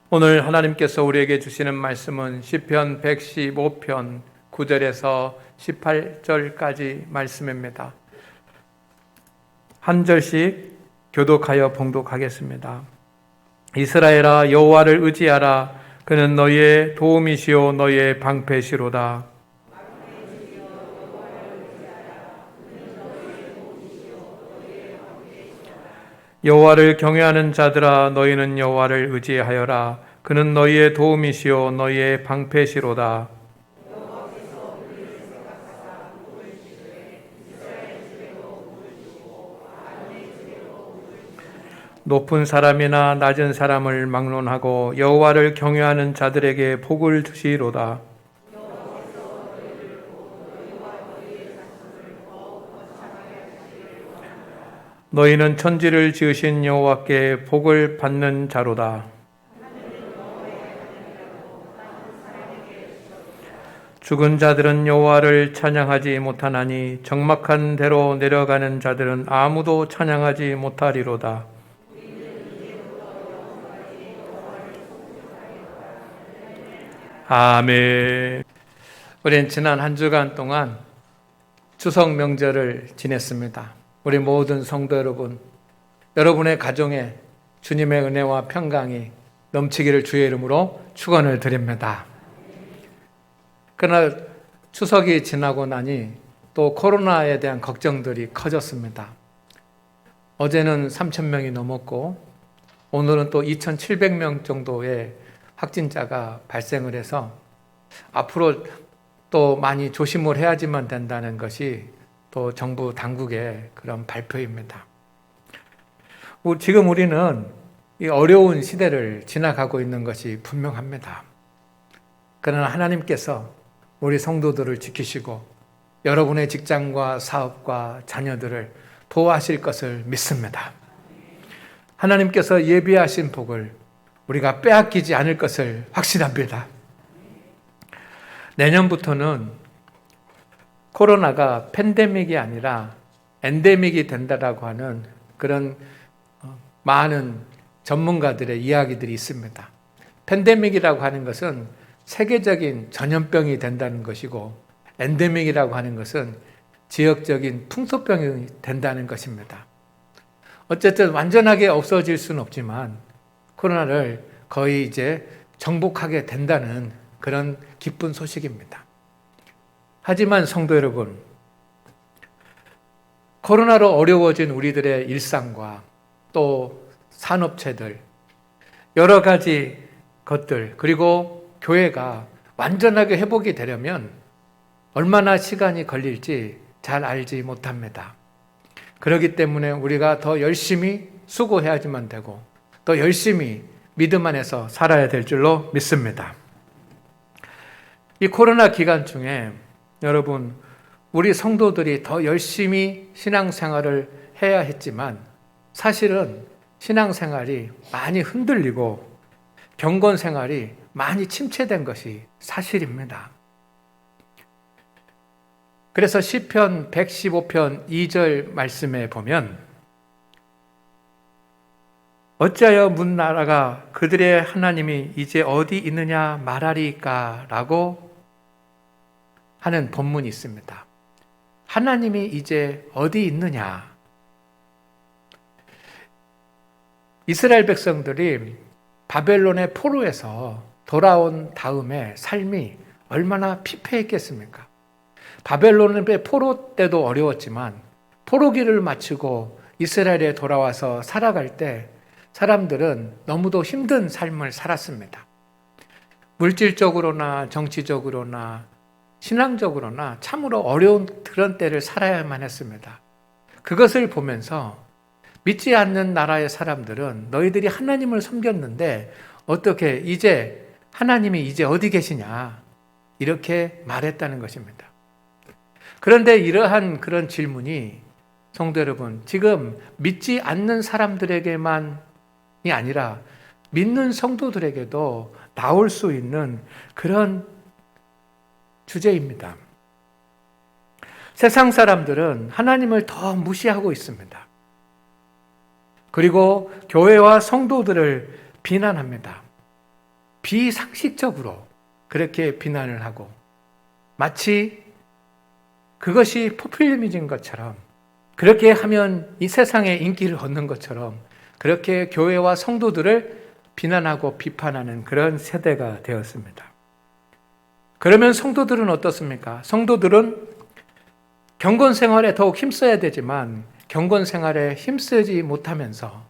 오늘 하나님께서 우리에게 주시는 말씀은 시편 115편 9절에서 18절까지 말씀입니다. 한 절씩 교독하여 봉독하겠습니다. 이스라엘아, 여호와를 의지하라. 그는 너희의 도움이시요 너희의 방패시로다. 여호와를 경외하는 자들아, 너희는 여호와를 의지하여라. 그는 너희의 도움이시요 너희의 방패시로다. 높은 사람이나 낮은 사람을 막론하고 여호와를 경외하는 자들에게 복을 주시리로다. 너희는 천지를 지으신 여호와께 복을 받는 자로다. 죽은 자들은 여호와를 찬양하지 못하나니 적막한 데로 내려가는 자들은 아무도 찬양하지 못하리로다. 아멘. 우리는 지난 한 주간 동안 추석 명절을 지냈습니다. 우리 모든 성도 여러분, 여러분의 가정에 주님의 은혜와 평강이 넘치기를 주의 이름으로 축원을 드립니다. 그러나 추석이 지나고 나니 또 코로나에 대한 걱정들이 커졌습니다. 어제는 3,000명이 넘었고 오늘은 또 2,700명 정도의 확진자가 발생을 해서 앞으로 또 많이 조심을 해야지만 된다는 것이 또 정부 당국의 그런 발표입니다. 지금 우리는 이 어려운 시대를 지나가고 있는 것이 분명합니다. 그러나 하나님께서 우리 성도들을 지키시고 여러분의 직장과 사업과 자녀들을 보호하실 것을 믿습니다. 하나님께서 예비하신 복을 우리가 빼앗기지 않을 것을 확신합니다. 내년부터는 코로나가 팬데믹이 아니라 엔데믹이 된다라고 하는 그런 많은 전문가들의 이야기들이 있습니다. 팬데믹이라고 하는 것은 세계적인 전염병이 된다는 것이고 엔데믹이라고 하는 것은 지역적인 풍소병이 된다는 것입니다. 어쨌든 완전하게 없어질 수는 없지만 코로나를 거의 이제 정복하게 된다는 그런 기쁜 소식입니다. 하지만 성도 여러분, 코로나로 어려워진 우리들의 일상과 또 산업체들, 여러 가지 것들, 그리고 교회가 완전하게 회복이 되려면 얼마나 시간이 걸릴지 잘 알지 못합니다. 그렇기 때문에 우리가 더 열심히 수고해야지만 되고 더 열심히 믿음 안에서 살아야 될 줄로 믿습니다. 이 코로나 기간 중에 여러분, 우리 성도들이 더 열심히 신앙생활을 해야 했지만 사실은 신앙생활이 많이 흔들리고 경건생활이 많이 침체된 것이 사실입니다. 그래서 시편 115편 2절 말씀에 보면 어찌하여 문 나라가 그들의 하나님이 이제 어디 있느냐 말하리까 라고 하는 본문이 있습니다. 하나님이 이제 어디 있느냐? 이스라엘 백성들이 바벨론의 포로에서 돌아온 다음에 삶이 얼마나 피폐했겠습니까? 바벨론의 포로 때도 어려웠지만 포로기를 마치고 이스라엘에 돌아와서 살아갈 때 사람들은 너무도 힘든 삶을 살았습니다. 물질적으로나 정치적으로나 신앙적으로나 참으로 어려운 그런 때를 살아야만 했습니다. 그것을 보면서 믿지 않는 나라의 사람들은 너희들이 하나님을 섬겼는데 어떻게 이제 하나님이 이제 어디 계시냐 이렇게 말했다는 것입니다. 그런데 이러한 그런 질문이 성도 여러분, 지금 믿지 않는 사람들에게만이 아니라 믿는 성도들에게도 나올 수 있는 그런 주제입니다. 세상 사람들은 하나님을 더 무시하고 있습니다. 그리고 교회와 성도들을 비난합니다. 비상식적으로 그렇게 비난을 하고 마치 그것이 포퓰리즘인 것처럼, 그렇게 하면 이 세상에 인기를 얻는 것처럼 그렇게 교회와 성도들을 비난하고 비판하는 그런 세대가 되었습니다. 그러면 성도들은 어떻습니까? 성도들은 경건 생활에 더욱 힘써야 되지만 경건 생활에 힘쓰지 못하면서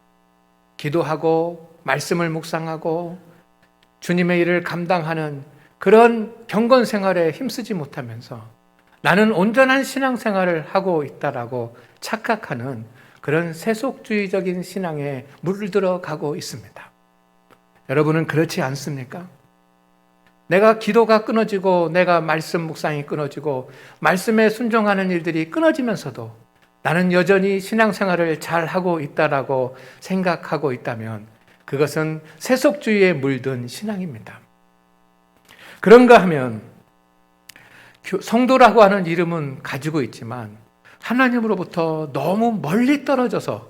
기도하고 말씀을 묵상하고 주님의 일을 감당하는 그런 경건 생활에 힘쓰지 못하면서 나는 온전한 신앙생활을 하고 있다라고 착각하는 그런 세속주의적인 신앙에 물들어 가고 있습니다. 여러분은 그렇지 않습니까? 내가 기도가 끊어지고 내가 말씀 묵상이 끊어지고 말씀에 순종하는 일들이 끊어지면서도 나는 여전히 신앙생활을 잘하고 있다라고 생각하고 있다면 그것은 세속주의에 물든 신앙입니다. 그런가 하면 성도라고 하는 이름은 가지고 있지만 하나님으로부터 너무 멀리 떨어져서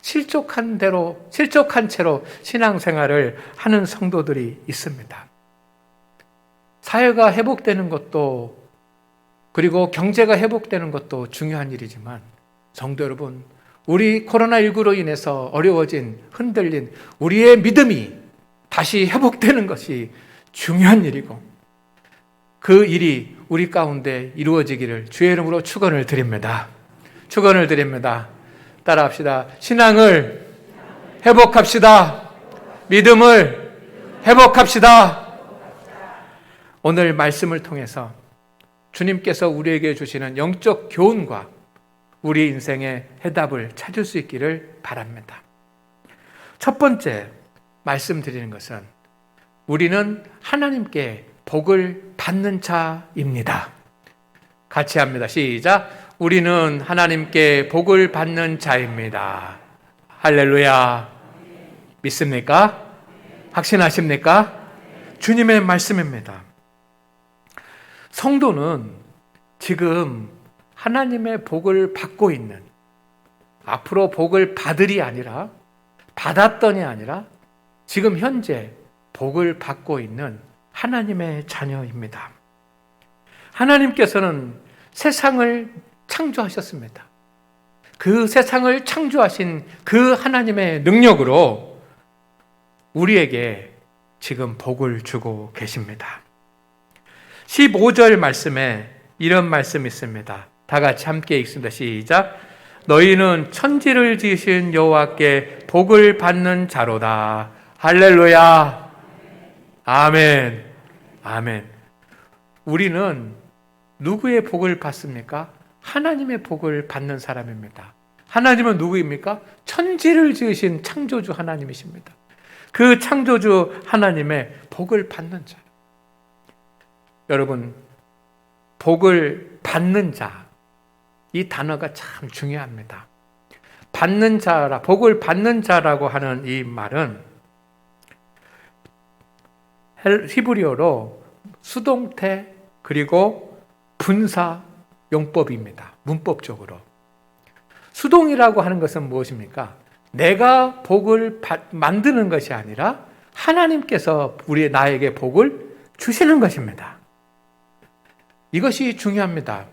실족한 채로 신앙생활을 하는 성도들이 있습니다. 사회가 회복되는 것도 그리고 경제가 회복되는 것도 중요한 일이지만 성도 여러분, 우리 코로나19로 인해서 어려워진, 흔들린 우리의 믿음이 다시 회복되는 것이 중요한 일이고 그 일이 우리 가운데 이루어지기를 주의 이름으로 축원을 드립니다. 축원을 드립니다. 따라합시다. 신앙을 회복합시다. 믿음을 회복합시다. 오늘 말씀을 통해서 주님께서 우리에게 주시는 영적 교훈과 우리 인생의 해답을 찾을 수 있기를 바랍니다. 첫 번째 말씀드리는 것은 우리는 하나님께 복을 받는 자입니다. 같이 합니다. 시작. 우리는 하나님께 복을 받는 자입니다. 할렐루야. 믿습니까? 확신하십니까? 주님의 말씀입니다. 성도는 지금 하나님의 복을 받고 있는, 앞으로 복을 받으리 아니라 받았더니 아니라 지금 현재 복을 받고 있는 하나님의 자녀입니다. 하나님께서는 세상을 창조하셨습니다. 그 세상을 창조하신 그 하나님의 능력으로 우리에게 지금 복을 주고 계십니다. 15절 말씀에 이런 말씀이 있습니다. 다 같이 함께 읽습니다. 시작. 너희는 천지를 지으신 여호와께 복을 받는 자로다. 할렐루야. 아멘. 아멘. 우리는 누구의 복을 받습니까? 하나님의 복을 받는 사람입니다. 하나님은 누구입니까? 천지를 지으신 창조주 하나님이십니다. 그 창조주 하나님의 복을 받는 자. 여러분, 복을 받는 자, 이 단어가 참 중요합니다. 받는 자라, 복을 받는 자라고 하는 이 말은 히브리어로 수동태 그리고 분사 용법입니다. 문법적으로. 수동이라고 하는 것은 무엇입니까? 내가 복을 만드는 것이 아니라 하나님께서 나에게 복을 주시는 것입니다. 이것이 중요합니다.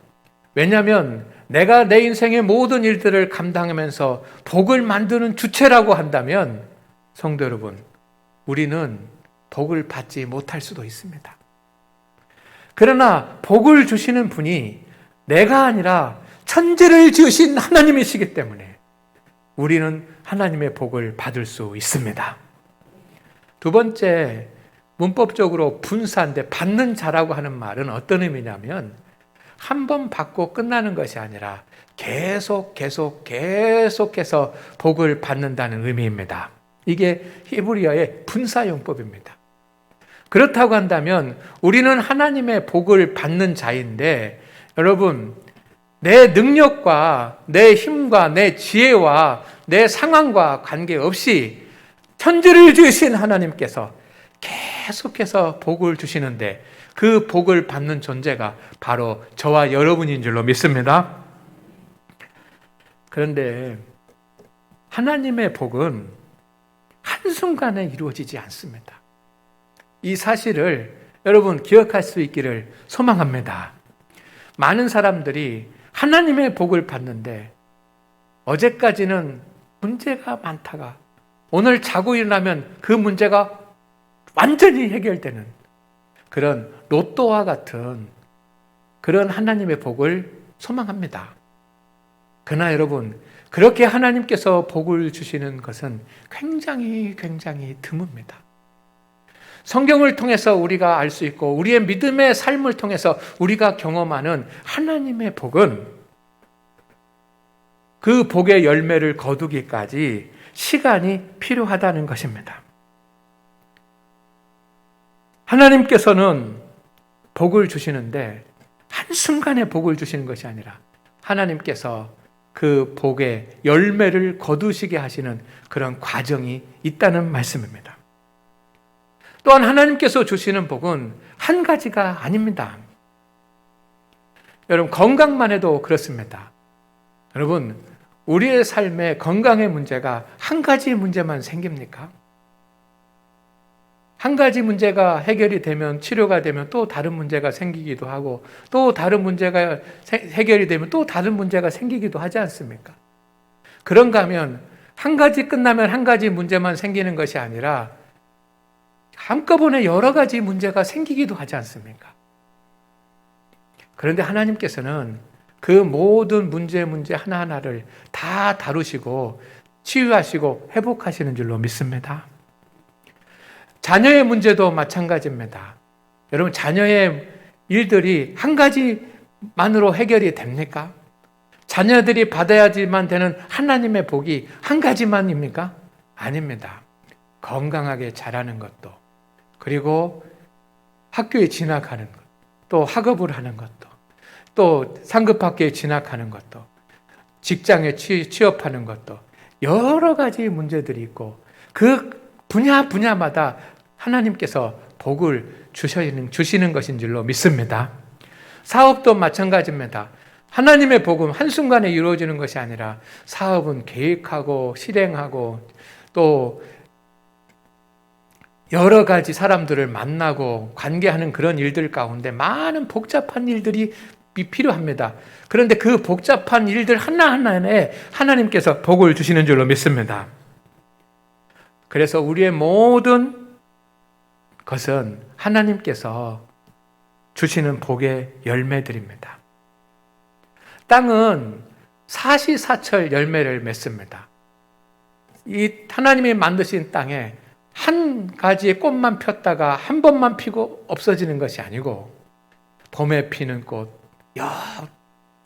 왜냐하면 내가 내 인생의 모든 일들을 감당하면서 복을 만드는 주체라고 한다면 성도 여러분, 우리는 복을 받지 못할 수도 있습니다. 그러나 복을 주시는 분이 내가 아니라 천지를 지으신 하나님이시기 때문에 우리는 하나님의 복을 받을 수 있습니다. 두 번째, 문법적으로 분사인데 받는 자라고 하는 말은 어떤 의미냐면 한 번 받고 끝나는 것이 아니라 계속해서 복을 받는다는 의미입니다. 이게 히브리어의 분사용법입니다. 그렇다고 한다면 우리는 하나님의 복을 받는 자인데 여러분, 내 능력과 내 힘과 내 지혜와 내 상황과 관계없이 천지를 지으신 하나님께서 계속해서 복을 주시는데 그 복을 받는 존재가 바로 저와 여러분인 줄로 믿습니다. 그런데 하나님의 복은 한순간에 이루어지지 않습니다. 이 사실을 여러분 기억할 수 있기를 소망합니다. 많은 사람들이 하나님의 복을 받는데 어제까지는 문제가 많다가 오늘 자고 일어나면 그 문제가 완전히 해결되는 그런 로또와 같은 그런 하나님의 복을 소망합니다. 그러나 여러분, 그렇게 하나님께서 복을 주시는 것은 굉장히 드뭅니다. 성경을 통해서 우리가 알 수 있고 우리의 믿음의 삶을 통해서 우리가 경험하는 하나님의 복은 그 복의 열매를 거두기까지 시간이 필요하다는 것입니다. 하나님께서는 복을 주시는데 한순간에 복을 주시는 것이 아니라 하나님께서 그 복의 열매를 거두시게 하시는 그런 과정이 있다는 말씀입니다. 또한 하나님께서 주시는 복은 한 가지가 아닙니다. 여러분, 건강만 해도 그렇습니다. 여러분, 우리의 삶에 건강의 문제가 한 가지 문제만 생깁니까? 한 가지 문제가 해결이 되면, 치료가 되면 또 다른 문제가 생기기도 하고, 또 다른 문제가 해결이 되면 또 다른 문제가 생기기도 하지 않습니까? 그런가 하면 한 가지 끝나면 한 가지 문제만 생기는 것이 아니라 한꺼번에 여러 가지 문제가 생기기도 하지 않습니까? 그런데 하나님께서는 그 모든 문제 하나하나를 다 다루시고 치유하시고 회복하시는 줄로 믿습니다. 자녀의 문제도 마찬가지입니다. 여러분, 자녀의 일들이 한 가지만으로 해결이 됩니까? 자녀들이 받아야지만 되는 하나님의 복이 한 가지만입니까? 아닙니다. 건강하게 자라는 것도, 그리고 학교에 진학하는 것, 또 학업을 하는 것도, 또 상급학교에 진학하는 것도, 직장에 취업하는 것도 여러 가지 문제들이 있고 그 분야마다 하나님께서 복을 주시는 것인 줄로 믿습니다. 사업도 마찬가지입니다. 하나님의 복은 한순간에 이루어지는 것이 아니라 사업은 계획하고 실행하고 또 여러 가지 사람들을 만나고 관계하는 그런 일들 가운데 많은 복잡한 일들이 필요합니다. 그런데 그 복잡한 일들 하나하나에 하나님께서 복을 주시는 줄로 믿습니다. 그래서 우리의 모든 것은 하나님께서 주시는 복의 열매들입니다. 땅은 사시사철 열매를 맺습니다. 이 하나님이 만드신 땅에 한 가지의 꽃만 폈다가 한 번만 피고 없어지는 것이 아니고 봄에 피는 꽃,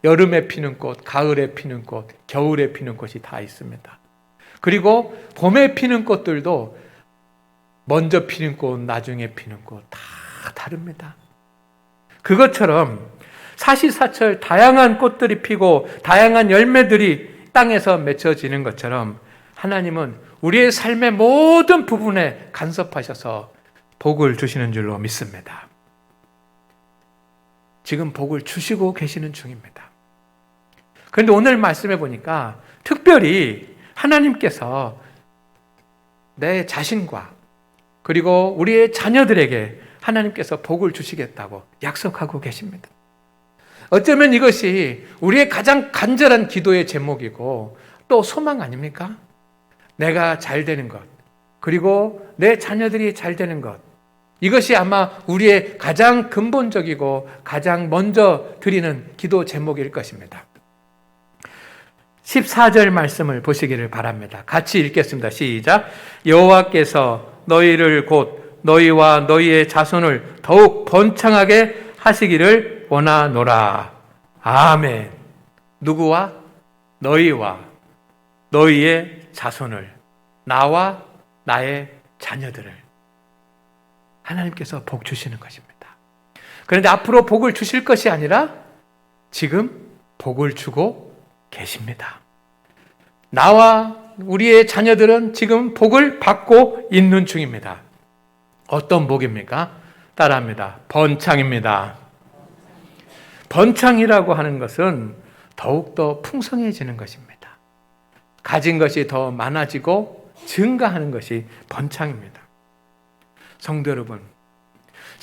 여름에 피는 꽃, 가을에 피는 꽃, 겨울에 피는 꽃이 다 있습니다. 그리고 봄에 피는 꽃들도 먼저 피는 꽃, 나중에 피는 꽃 다 다릅니다. 그것처럼 사시사철 다양한 꽃들이 피고 다양한 열매들이 땅에서 맺혀지는 것처럼 하나님은 우리의 삶의 모든 부분에 간섭하셔서 복을 주시는 줄로 믿습니다. 지금 복을 주시고 계시는 중입니다. 그런데 오늘 말씀해 보니까 특별히 하나님께서 내 자신과 그리고 우리의 자녀들에게 하나님께서 복을 주시겠다고 약속하고 계십니다. 어쩌면 이것이 우리의 가장 간절한 기도의 제목이고 또 소망 아닙니까? 내가 잘 되는 것, 그리고 내 자녀들이 잘 되는 것, 이것이 아마 우리의 가장 근본적이고 가장 먼저 드리는 기도 제목일 것입니다. 14절 말씀을 보시기를 바랍니다. 같이 읽겠습니다. 시작. 여호와께서 너희를 곧 너희와 너희의 자손을 더욱 번창하게 하시기를 원하노라. 아멘. 누구와? 너희와 너희의 자손을, 나와 나의 자녀들을 하나님께서 복 주시는 것입니다. 그런데 앞으로 복을 주실 것이 아니라 지금 복을 주고 계십니다. 나와 우리의 자녀들은 지금 복을 받고 있는 중입니다. 어떤 복입니까? 따라합니다. 번창입니다. 번창이라고 하는 것은 더욱더 풍성해지는 것입니다. 가진 것이 더 많아지고 증가하는 것이 번창입니다. 성도 여러분,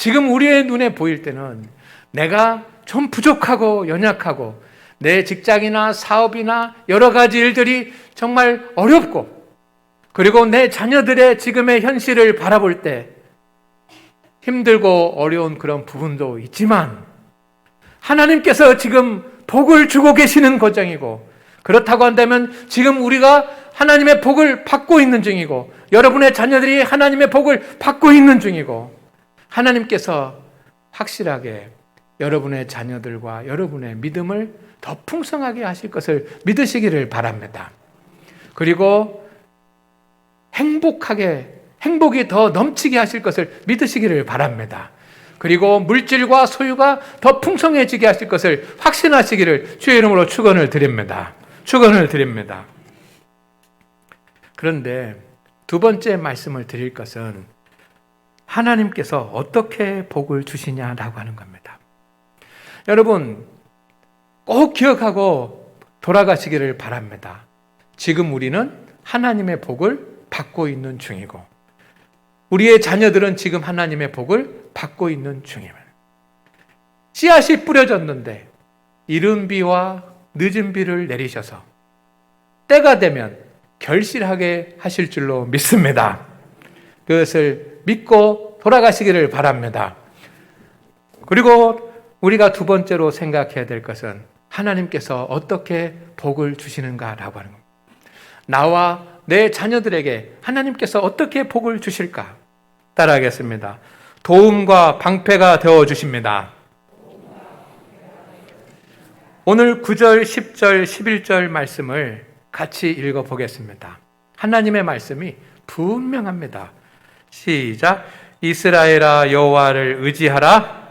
지금 우리의 눈에 보일 때는 내가 좀 부족하고 연약하고 내 직장이나 사업이나 여러 가지 일들이 정말 어렵고, 그리고 내 자녀들의 지금의 현실을 바라볼 때 힘들고 어려운 그런 부분도 있지만, 하나님께서 지금 복을 주고 계시는 과정이고, 그렇다고 한다면 지금 우리가 하나님의 복을 받고 있는 중이고, 여러분의 자녀들이 하나님의 복을 받고 있는 중이고, 하나님께서 확실하게 여러분의 자녀들과 여러분의 믿음을 더 풍성하게 하실 것을 믿으시기를 바랍니다. 그리고 행복이 더 넘치게 하실 것을 믿으시기를 바랍니다. 그리고 물질과 소유가 더 풍성해지게 하실 것을 확신하시기를 주의 이름으로 축원을 드립니다. 축원을 드립니다. 그런데 두 번째 말씀을 드릴 것은 하나님께서 어떻게 복을 주시냐라고 하는 겁니다. 여러분, 꼭 기억하고 돌아가시기를 바랍니다. 지금 우리는 하나님의 복을 받고 있는 중이고, 우리의 자녀들은 지금 하나님의 복을 받고 있는 중입니다. 씨앗이 뿌려졌는데 이른 비와 늦은 비를 내리셔서 때가 되면 결실하게 하실 줄로 믿습니다. 그것을 믿고 돌아가시기를 바랍니다. 그리고 우리가 두 번째로 생각해야 될 것은 하나님께서 어떻게 복을 주시는가라고 하는 겁니다. 나와 내 자녀들에게 하나님께서 어떻게 복을 주실까? 따라하겠습니다. 도움과 방패가 되어주십니다. 오늘 9절, 10절, 11절 말씀을 같이 읽어보겠습니다. 하나님의 말씀이 분명합니다. 시작. 이스라엘아 여호와를 의지하라.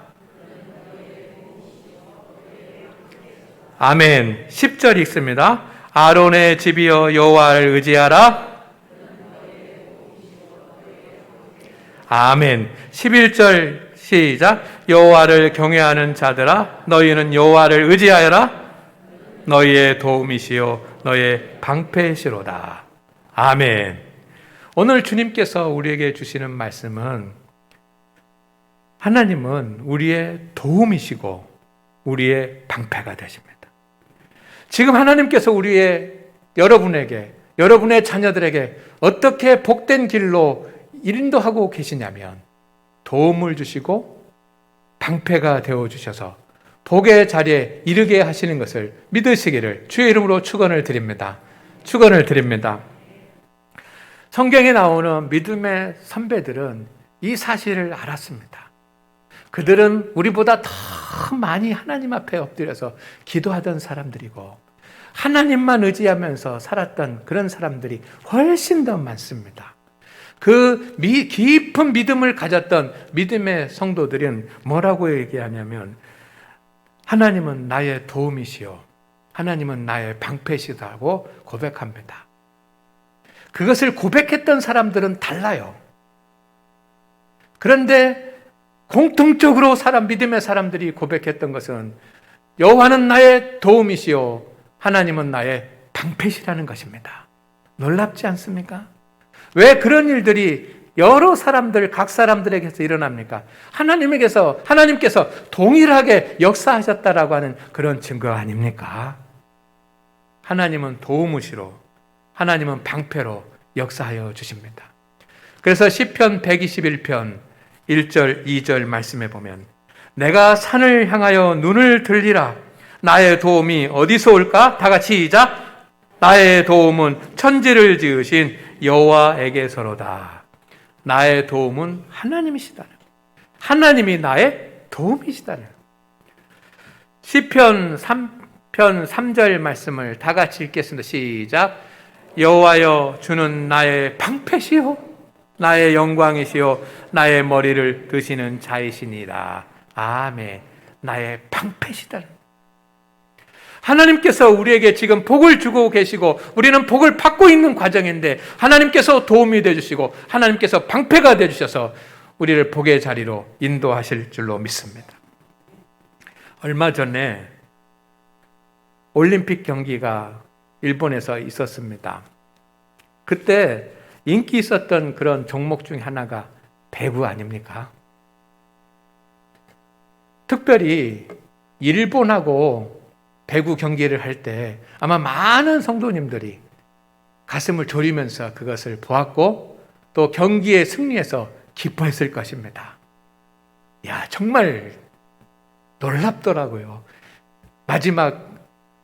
아멘. 10절 읽습니다. 아론의 집이여 여호와를 의지하라. 아멘. 11절 시작. 여호와를 경외하는 자들아 너희는 여호와를 의지하여라. 너희의 도움이시요 너희의 방패시로다. 아멘. 오늘 주님께서 우리에게 주시는 말씀은 하나님은 우리의 도움이시고 우리의 방패가 되십니다. 지금 하나님께서 여러분에게, 여러분의 자녀들에게 어떻게 복된 길로 인도하고 계시냐면 도움을 주시고 방패가 되어주셔서 복의 자리에 이르게 하시는 것을 믿으시기를 주의 이름으로 축원을 드립니다. 축원을 드립니다. 성경에 나오는 믿음의 선배들은 이 사실을 알았습니다. 그들은 우리보다 더 많이 하나님 앞에 엎드려서 기도하던 사람들이고 하나님만 의지하면서 살았던 그런 사람들이 훨씬 더 많습니다. 그 깊은 믿음을 가졌던 믿음의 성도들은 뭐라고 얘기하냐면 하나님은 나의 도움이시요 하나님은 나의 방패시다고 고백합니다. 그것을 고백했던 사람들은 달라요. 그런데 공통적으로 믿음의 사람들이 고백했던 것은 여호와는 나의 도움이시요 하나님은 나의 방패시라는 것입니다. 놀랍지 않습니까? 왜 그런 일들이 여러 사람들, 각 사람들에게서 일어납니까? 하나님께서 동일하게 역사하셨다라고 하는 그런 증거 아닙니까? 하나님은 도움이시로, 하나님은 방패로 역사하여 주십니다. 그래서 시편 121편 1절, 2절 말씀에 보면 내가 산을 향하여 눈을 들리라. 나의 도움이 어디서 올까? 다 같이 시작. 나의 도움은 천지를 지으신 여호와에게서로다. 나의 도움은 하나님이시다는, 하나님이 나의 도움이시다는. 시편 3편 3절 말씀을 다 같이 읽겠습니다. 시작. 여호와여 주는 나의 방패시요 나의 영광이시요 나의 머리를 드시는 자이시니라. 아멘. 나의 방패시다는. 하나님께서 우리에게 지금 복을 주고 계시고 우리는 복을 받고 있는 과정인데 하나님께서 도움이 되어주시고 하나님께서 방패가 되어주셔서 우리를 복의 자리로 인도하실 줄로 믿습니다. 얼마 전에 올림픽 경기가 일본에서 있었습니다. 그때 인기 있었던 그런 종목 중에 하나가 배구 아닙니까? 특별히 일본하고 배구 경기를 할 때 아마 많은 성도님들이 가슴을 졸이면서 그것을 보았고 또 경기에 승리해서 기뻐했을 것입니다. 야, 정말 놀랍더라고요. 마지막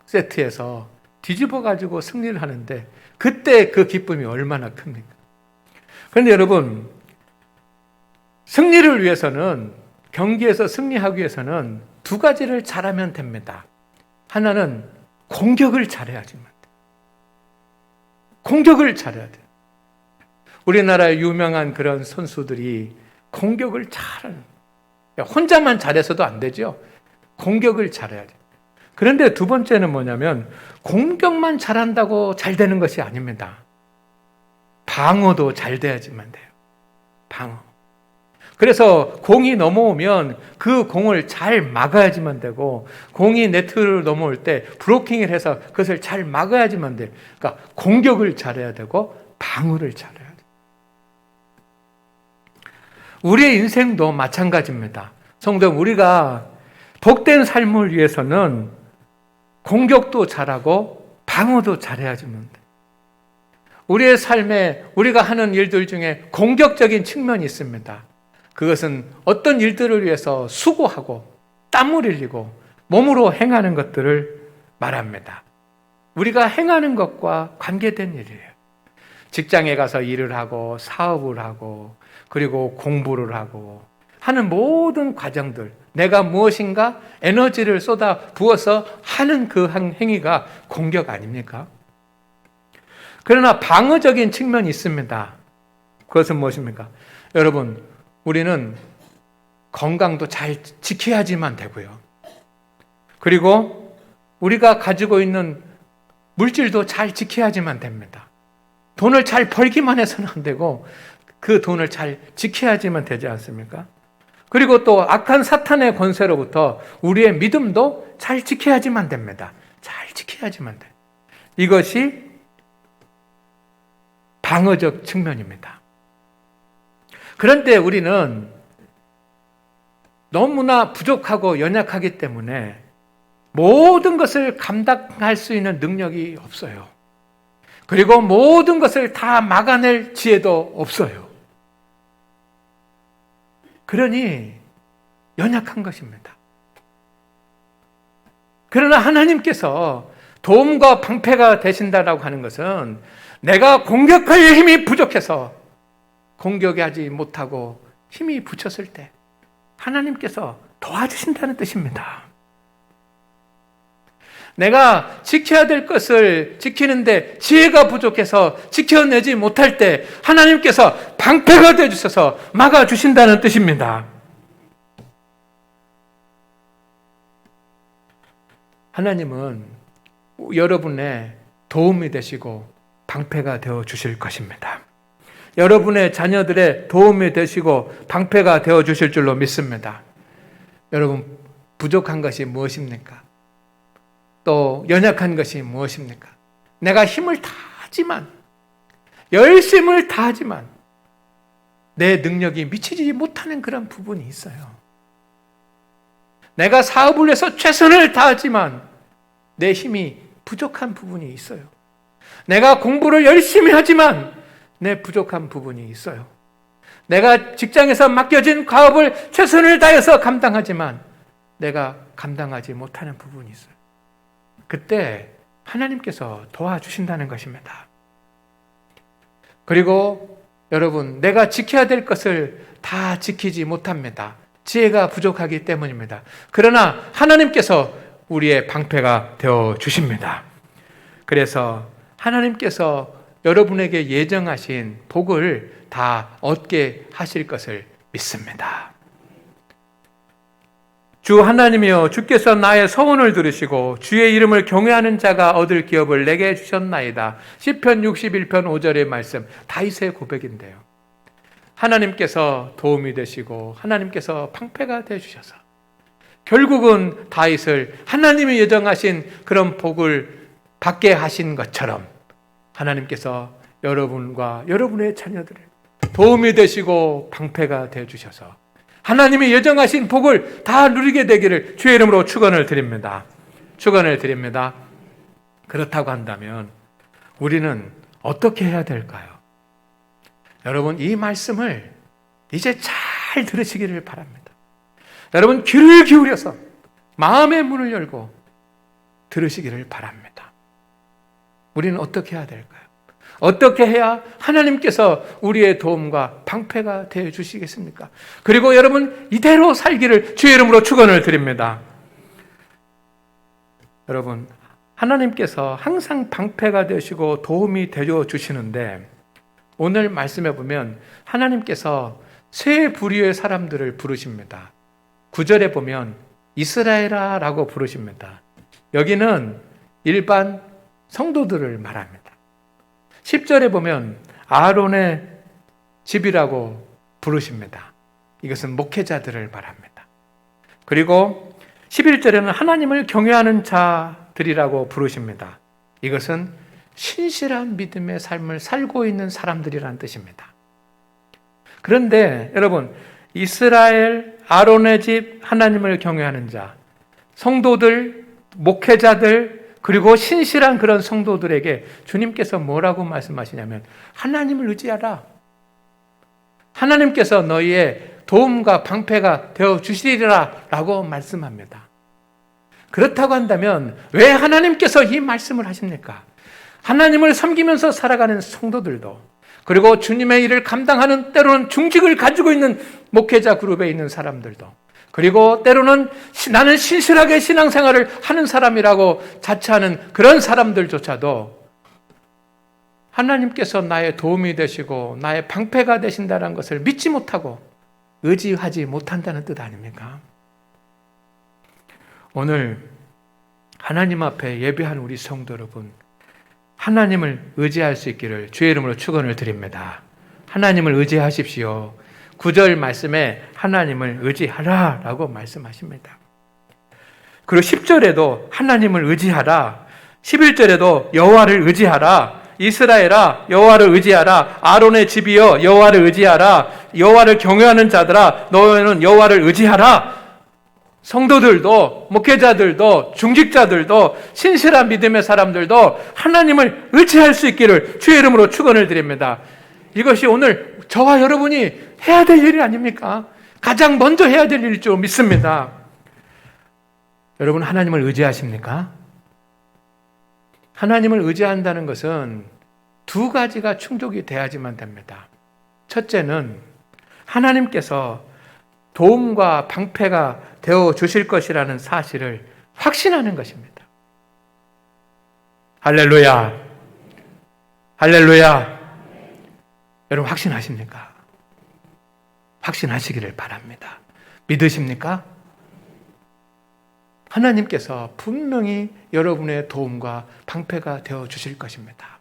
세트에서 뒤집어가지고 승리를 하는데 그때 그 기쁨이 얼마나 큽니까? 그런데 여러분, 승리를 위해서는, 경기에서 승리하기 위해서는 두 가지를 잘하면 됩니다. 하나는 공격을 잘해야지만 돼요. 공격을 잘해야 돼요. 우리나라의 유명한 그런 선수들이 공격을 잘하는, 혼자만 잘해서도 안 되죠. 공격을 잘해야 돼요. 그런데 두 번째는 뭐냐면 공격만 잘한다고 잘 되는 것이 아닙니다. 방어도 잘 돼야지만 돼요. 방어. 그래서 공이 넘어오면 그 공을 잘 막아야지만 되고, 공이 네트를 넘어올 때 브로킹을 해서 그것을 잘 막아야지만 돼요. 그러니까 공격을 잘해야 되고 방어를 잘해야 돼요. 우리의 인생도 마찬가지입니다. 성도, 우리가 복된 삶을 위해서는 공격도 잘하고 방어도 잘해야지만 돼요. 우리의 삶에 우리가 하는 일들 중에 공격적인 측면이 있습니다. 그것은 어떤 일들을 위해서 수고하고 땀을 흘리고 몸으로 행하는 것들을 말합니다. 우리가 행하는 것과 관계된 일이에요. 직장에 가서 일을 하고 사업을 하고 그리고 공부를 하고 하는 모든 과정들, 내가 무엇인가 에너지를 쏟아 부어서 하는 그 행위가 공격 아닙니까? 그러나 방어적인 측면이 있습니다. 그것은 무엇입니까? 여러분, 우리는 건강도 잘 지켜야지만 되고요. 그리고 우리가 가지고 있는 물질도 잘 지켜야지만 됩니다. 돈을 잘 벌기만 해서는 안 되고 그 돈을 잘 지켜야지만 되지 않습니까? 그리고 또 악한 사탄의 권세로부터 우리의 믿음도 잘 지켜야지만 됩니다. 잘 지켜야지만 돼. 이것이 방어적 측면입니다. 그런데 우리는 너무나 부족하고 연약하기 때문에 모든 것을 감당할 수 있는 능력이 없어요. 그리고 모든 것을 다 막아낼 지혜도 없어요. 그러니 연약한 것입니다. 그러나 하나님께서 도움과 방패가 되신다라고 하는 것은 내가 공격할 힘이 부족해서 공격하지 못하고 힘이 붙였을 때 하나님께서 도와주신다는 뜻입니다. 내가 지켜야 될 것을 지키는데 지혜가 부족해서 지켜내지 못할 때 하나님께서 방패가 되어주셔서 막아주신다는 뜻입니다. 하나님은 여러분의 도움이 되시고 방패가 되어주실 것입니다. 여러분의 자녀들의 도움이 되시고 방패가 되어주실 줄로 믿습니다. 여러분, 부족한 것이 무엇입니까? 또 연약한 것이 무엇입니까? 내가 힘을 다하지만, 열심을 다하지만 내 능력이 미치지 못하는 그런 부분이 있어요. 내가 사업을 위해서 최선을 다하지만 내 힘이 부족한 부분이 있어요. 내가 공부를 열심히 하지만 내 부족한 부분이 있어요. 내가 직장에서 맡겨진 과업을 최선을 다해서 감당하지만 내가 감당하지 못하는 부분이 있어요. 그때 하나님께서 도와주신다는 것입니다. 그리고 여러분, 내가 지켜야 될 것을 다 지키지 못합니다. 지혜가 부족하기 때문입니다. 그러나 하나님께서 우리의 방패가 되어 주십니다. 그래서 하나님께서 여러분에게 예정하신 복을 다 얻게 하실 것을 믿습니다. 주 하나님이여, 주께서 나의 서원을 들으시고 주의 이름을 경외하는 자가 얻을 기업을 내게 주셨나이다. 시편 61편 5절의 말씀, 다윗의 고백인데요. 하나님께서 도움이 되시고 하나님께서 방패가 되어주셔서 결국은 다윗을 하나님이 예정하신 그런 복을 받게 하신 것처럼 하나님께서 여러분과 여러분의 자녀들을 도움이 되시고 방패가 되어주셔서 하나님이 예정하신 복을 다 누리게 되기를 주의 이름으로 축원을 드립니다. 축원을 드립니다. 그렇다고 한다면 우리는 어떻게 해야 될까요? 여러분, 이 말씀을 이제 잘 들으시기를 바랍니다. 여러분, 귀를 기울여서 마음의 문을 열고 들으시기를 바랍니다. 우리는 어떻게 해야 될까요? 어떻게 해야 하나님께서 우리의 도움과 방패가 되어 주시겠습니까? 그리고 여러분, 이대로 살기를 주의 이름으로 축원을 드립니다. 여러분, 하나님께서 항상 방패가 되시고 도움이 되어 주시는데, 오늘 말씀해 보면 하나님께서 세 부류의 사람들을 부르십니다. 9절에 보면 이스라엘아라고 부르십니다. 여기는 일반 성도들을 말합니다. 10절에 보면 아론의 집이라고 부르십니다. 이것은 목회자들을 말합니다. 그리고 11절에는 하나님을 경외하는 자들이라고 부르십니다. 이것은 신실한 믿음의 삶을 살고 있는 사람들이라는 뜻입니다. 그런데 여러분, 이스라엘, 아론의 집, 하나님을 경외하는 자, 성도들, 목회자들, 그리고 신실한 그런 성도들에게 주님께서 뭐라고 말씀하시냐면 하나님을 의지하라. 하나님께서 너희의 도움과 방패가 되어 주시리라 라고 말씀합니다. 그렇다고 한다면 왜 하나님께서 이 말씀을 하십니까? 하나님을 섬기면서 살아가는 성도들도, 그리고 주님의 일을 감당하는 때로는 중직을 가지고 있는 목회자 그룹에 있는 사람들도, 그리고 때로는 나는 신실하게 신앙생활을 하는 사람이라고 자처하는 그런 사람들조차도 하나님께서 나의 도움이 되시고 나의 방패가 되신다는 것을 믿지 못하고 의지하지 못한다는 뜻 아닙니까? 오늘 하나님 앞에 예배한 우리 성도 여러분, 하나님을 의지할 수 있기를 주의 이름으로 축원을 드립니다. 하나님을 의지하십시오. 9절 말씀에 하나님을 의지하라 라고 말씀하십니다. 그리고 10절에도 하나님을 의지하라, 11절에도 여호와를 의지하라, 이스라엘아 여호와를 의지하라, 아론의 집이여 여호와를 의지하라, 여호와를 경외하는 자들아 너희는 여호와를 의지하라. 성도들도, 목회자들도, 중직자들도, 신실한 믿음의 사람들도 하나님을 의지할 수 있기를 주의 이름으로 축원을 드립니다. 이것이 오늘 저와 여러분이 해야 될 일이 아닙니까? 가장 먼저 해야 될 일일 줄 믿습니다. 여러분, 하나님을 의지하십니까? 하나님을 의지한다는 것은 두 가지가 충족이 돼야지만 됩니다. 첫째는 하나님께서 도움과 방패가 되어 주실 것이라는 사실을 확신하는 것입니다. 할렐루야. 할렐루야. 여러분, 확신하십니까? 확신하시기를 바랍니다. 믿으십니까? 하나님께서 분명히 여러분의 도움과 방패가 되어 주실 것입니다.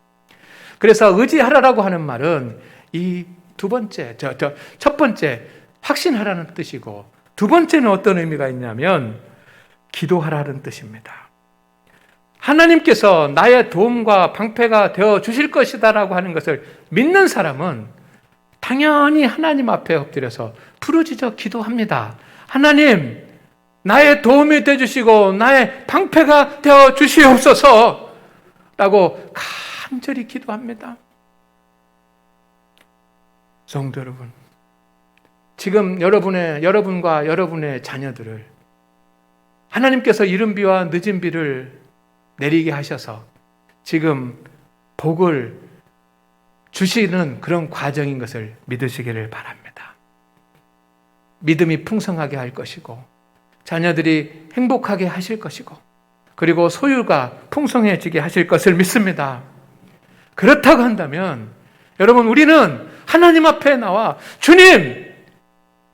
그래서 의지하라라고 하는 말은 이 두 번째, 첫 번째 확신하라는 뜻이고, 두 번째는 어떤 의미가 있냐면 기도하라는 뜻입니다. 하나님께서 나의 도움과 방패가 되어 주실 것이다라고 하는 것을 믿는 사람은 당연히 하나님 앞에 엎드려서 부르짖어 기도합니다. 하나님, 나의 도움이 되어주시고 나의 방패가 되어 주시옵소서 라고 간절히 기도합니다. 성도 여러분, 지금 여러분과 여러분의 자녀들을 하나님께서 이른 비와 늦은 비를 내리게 하셔서 지금 복을 주시는 그런 과정인 것을 믿으시기를 바랍니다. 믿음이 풍성하게 할 것이고, 자녀들이 행복하게 하실 것이고, 그리고 소유가 풍성해지게 하실 것을 믿습니다. 그렇다고 한다면 여러분, 우리는 하나님 앞에 나와 주님,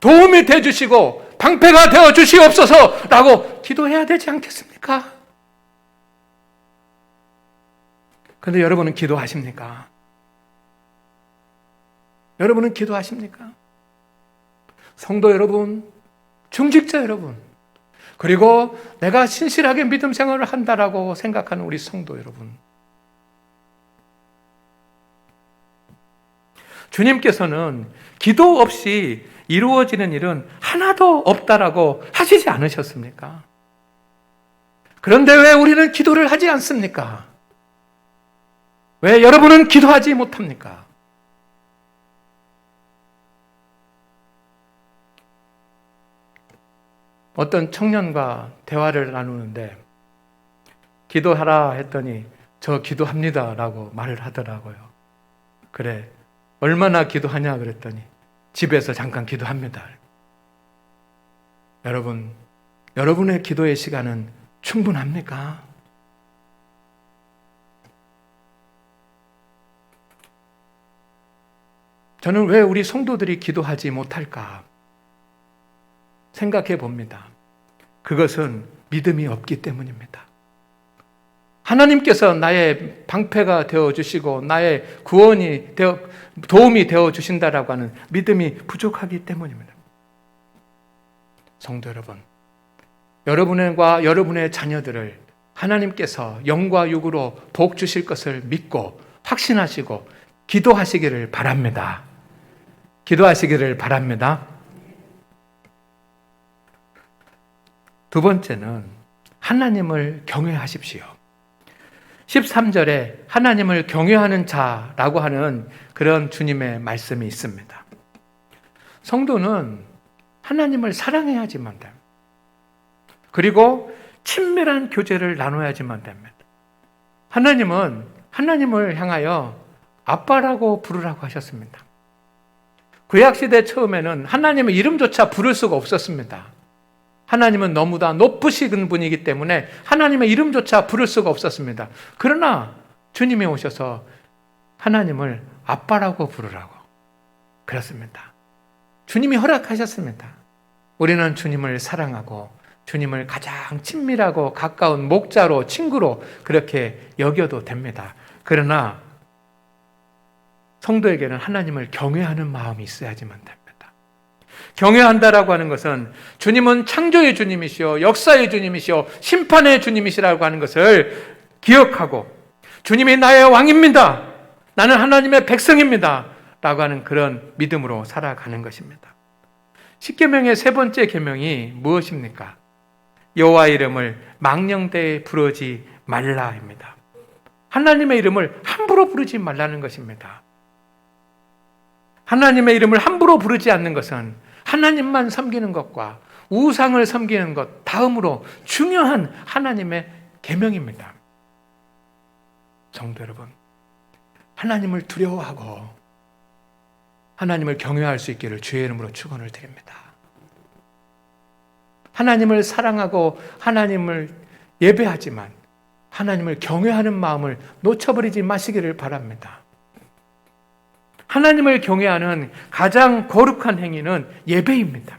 도움이 되어주시고 방패가 되어주시옵소서 라고 기도해야 되지 않겠습니까? 그런데 여러분은 기도하십니까? 여러분은 기도하십니까? 성도 여러분, 중직자 여러분, 그리고 내가 신실하게 믿음 생활을 한다라고 생각하는 우리 성도 여러분, 주님께서는 기도 없이 이루어지는 일은 하나도 없다라고 하시지 않으셨습니까? 그런데 왜 우리는 기도를 하지 않습니까? 왜 여러분은 기도하지 못합니까? 어떤 청년과 대화를 나누는데 기도하라 했더니 저 기도합니다 라고 말을 하더라고요. 그래, 얼마나 기도하냐 그랬더니 집에서 잠깐 기도합니다. 여러분, 여러분의 기도의 시간은 충분합니까? 저는 왜 우리 성도들이 기도하지 못할까 생각해 봅니다. 그것은 믿음이 없기 때문입니다. 하나님께서 나의 방패가 되어주시고 나의 구원이 도움이 되어주신다라고 하는 믿음이 부족하기 때문입니다. 성도 여러분, 여러분과 여러분의 자녀들을 하나님께서 영과 육으로 복 주실 것을 믿고 확신하시고 기도하시기를 바랍니다. 기도하시기를 바랍니다. 두 번째는 하나님을 경외하십시오. 13절에 하나님을 경외하는 자라고 하는 그런 주님의 말씀이 있습니다. 성도는 하나님을 사랑해야지만 됩니다. 그리고 친밀한 교제를 나눠야지만 됩니다. 하나님은 하나님을 향하여 아빠라고 부르라고 하셨습니다. 구약시대 처음에는 하나님의 이름조차 부를 수가 없었습니다. 하나님은 너무나 높으신 분이기 때문에 하나님의 이름조차 부를 수가 없었습니다. 그러나 주님이 오셔서 하나님을 아빠라고 부르라고 그랬습니다. 주님이 허락하셨습니다. 우리는 주님을 사랑하고 주님을 가장 친밀하고 가까운 목자로 친구로 그렇게 여겨도 됩니다. 그러나 성도에게는 하나님을 경외하는 마음이 있어야지만 됩니다. 경외한다라고 하는 것은 주님은 창조의 주님이시오, 역사의 주님이시오, 심판의 주님이시라고 하는 것을 기억하고 주님이 나의 왕입니다. 나는 하나님의 백성입니다. 라고 하는 그런 믿음으로 살아가는 것입니다. 십계명의 세 번째 계명이 무엇입니까? 여호와 이름을 망령되이 부르지 말라입니다. 하나님의 이름을 함부로 부르지 말라는 것입니다. 하나님의 이름을 함부로 부르지 않는 것은 하나님만 섬기는 것과 우상을 섬기는 것 다음으로 중요한 하나님의 계명입니다. 성도 여러분, 하나님을 두려워하고 하나님을 경외할 수 있기를 주의 이름으로 축원을 드립니다. 하나님을 사랑하고 하나님을 예배하지만 하나님을 경외하는 마음을 놓쳐버리지 마시기를 바랍니다. 하나님을 경외하는 가장 거룩한 행위는 예배입니다.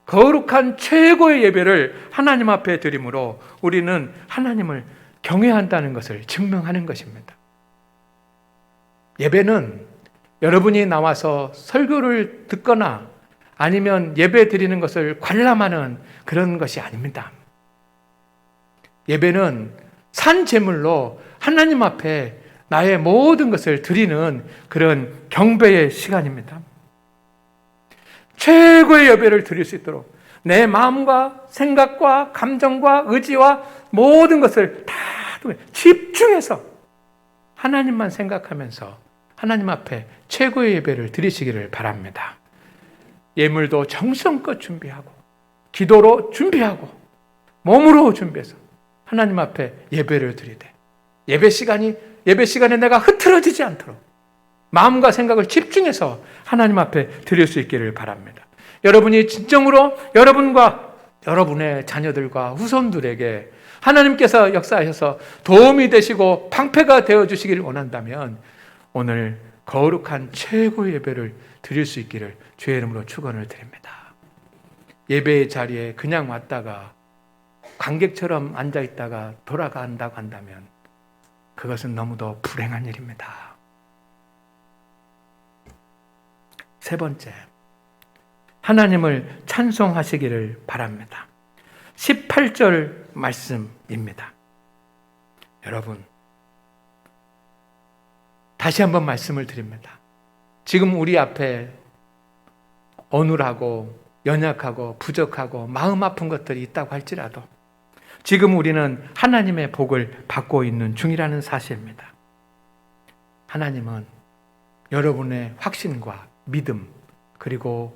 거룩한 최고의 예배를 하나님 앞에 드림으로 우리는 하나님을 경외한다는 것을 증명하는 것입니다. 예배는 여러분이 나와서 설교를 듣거나 아니면 예배 드리는 것을 관람하는 그런 것이 아닙니다. 예배는 산 제물로 하나님 앞에 나의 모든 것을 드리는 그런 경배의 시간입니다. 최고의 예배를 드릴 수 있도록 내 마음과 생각과 감정과 의지와 모든 것을 다 집중해서 하나님만 생각하면서 하나님 앞에 최고의 예배를 드리시기를 바랍니다. 예물도 정성껏 준비하고 기도로 준비하고 몸으로 준비해서 하나님 앞에 예배를 드리되 예배 시간에 내가 흐트러지지 않도록 마음과 생각을 집중해서 하나님 앞에 드릴 수 있기를 바랍니다. 여러분이 진정으로 여러분과 여러분의 자녀들과 후손들에게 하나님께서 역사하셔서 도움이 되시고 방패가 되어주시기를 원한다면 오늘 거룩한 최고의 예배를 드릴 수 있기를 주의 이름으로 축원을 드립니다. 예배의 자리에 그냥 왔다가 관객처럼 앉아있다가 돌아간다고 한다면 그것은 너무도 불행한 일입니다. 세 번째, 하나님을 찬송하시기를 바랍니다. 18절 말씀입니다. 여러분, 다시 한번 말씀을 드립니다. 지금 우리 앞에 어눌하고 연약하고 부족하고 마음 아픈 것들이 있다고 할지라도 지금 우리는 하나님의 복을 받고 있는 중이라는 사실입니다. 하나님은 여러분의 확신과 믿음 그리고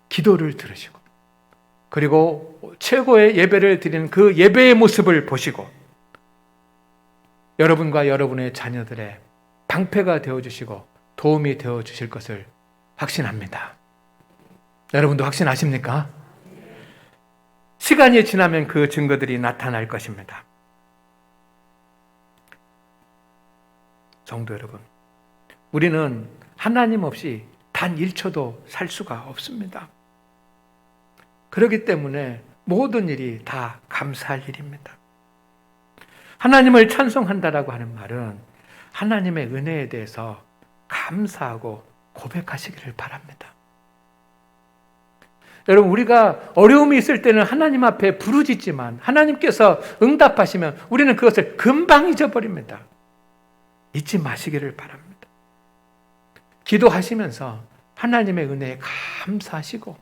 기도를 들으시고 그리고 최고의 예배를 드리는 그 예배의 모습을 보시고 여러분과 여러분의 자녀들의 방패가 되어주시고 도움이 되어주실 것을 확신합니다. 여러분도 확신하십니까? 시간이 지나면 그 증거들이 나타날 것입니다. 성도 여러분, 우리는 하나님 없이 단 1초도 살 수가 없습니다. 그렇기 때문에 모든 일이 다 감사할 일입니다. 하나님을 찬송한다라고 하는 말은 하나님의 은혜에 대해서 감사하고 고백하시기를 바랍니다. 여러분, 우리가 어려움이 있을 때는 하나님 앞에 부르짖지만 하나님께서 응답하시면 우리는 그것을 금방 잊어버립니다. 잊지 마시기를 바랍니다. 기도하시면서 하나님의 은혜에 감사하시고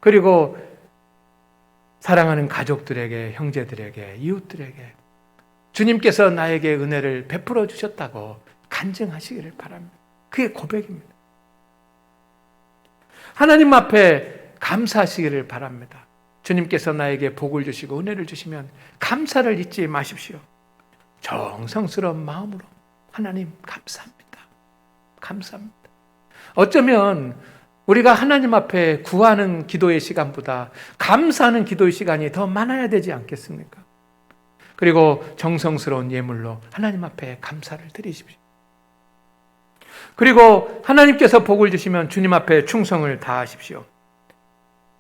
그리고 사랑하는 가족들에게, 형제들에게, 이웃들에게 주님께서 나에게 은혜를 베풀어 주셨다고 간증하시기를 바랍니다. 그게 고백입니다. 하나님 앞에 감사하시기를 바랍니다. 주님께서 나에게 복을 주시고 은혜를 주시면 감사를 잊지 마십시오. 정성스러운 마음으로 하나님 감사합니다. 감사합니다. 어쩌면 우리가 하나님 앞에 구하는 기도의 시간보다 감사하는 기도의 시간이 더 많아야 되지 않겠습니까? 그리고 정성스러운 예물로 하나님 앞에 감사를 드리십시오. 그리고 하나님께서 복을 주시면 주님 앞에 충성을 다하십시오.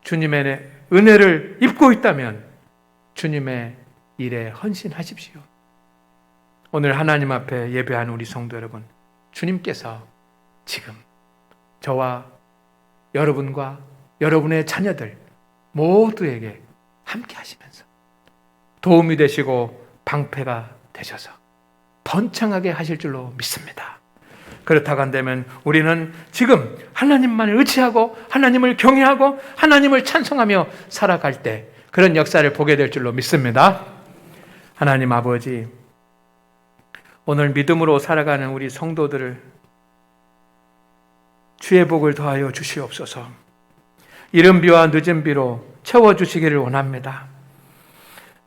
주님의 은혜를 입고 있다면 주님의 일에 헌신하십시오. 오늘 하나님 앞에 예배한 우리 성도 여러분, 주님께서 지금 저와 여러분과 여러분의 자녀들 모두에게 함께 하시면서 도움이 되시고 방패가 되셔서 번창하게 하실 줄로 믿습니다. 그렇다고 한다면 우리는 지금 하나님만을 의지하고 하나님을 경외하고 하나님을 찬송하며 살아갈 때 그런 역사를 보게 될 줄로 믿습니다. 하나님 아버지, 오늘 믿음으로 살아가는 우리 성도들을 주의 복을 더하여 주시옵소서. 이른 비와 늦은 비로 채워주시기를 원합니다.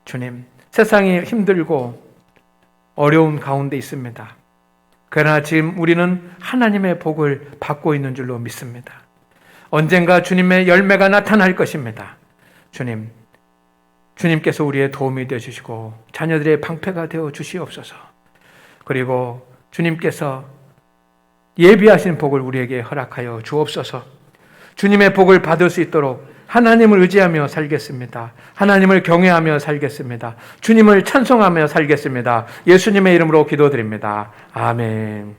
주님, 세상이 힘들고 어려운 가운데 있습니다. 그러나 지금 우리는 하나님의 복을 받고 있는 줄로 믿습니다. 언젠가 주님의 열매가 나타날 것입니다. 주님, 주님께서 우리의 도움이 되어주시고 자녀들의 방패가 되어 주시옵소서. 그리고 주님께서 예비하신 복을 우리에게 허락하여 주옵소서. 주님의 복을 받을 수 있도록 하나님을 의지하며 살겠습니다. 하나님을 경외하며 살겠습니다. 주님을 찬송하며 살겠습니다. 예수님의 이름으로 기도드립니다. 아멘.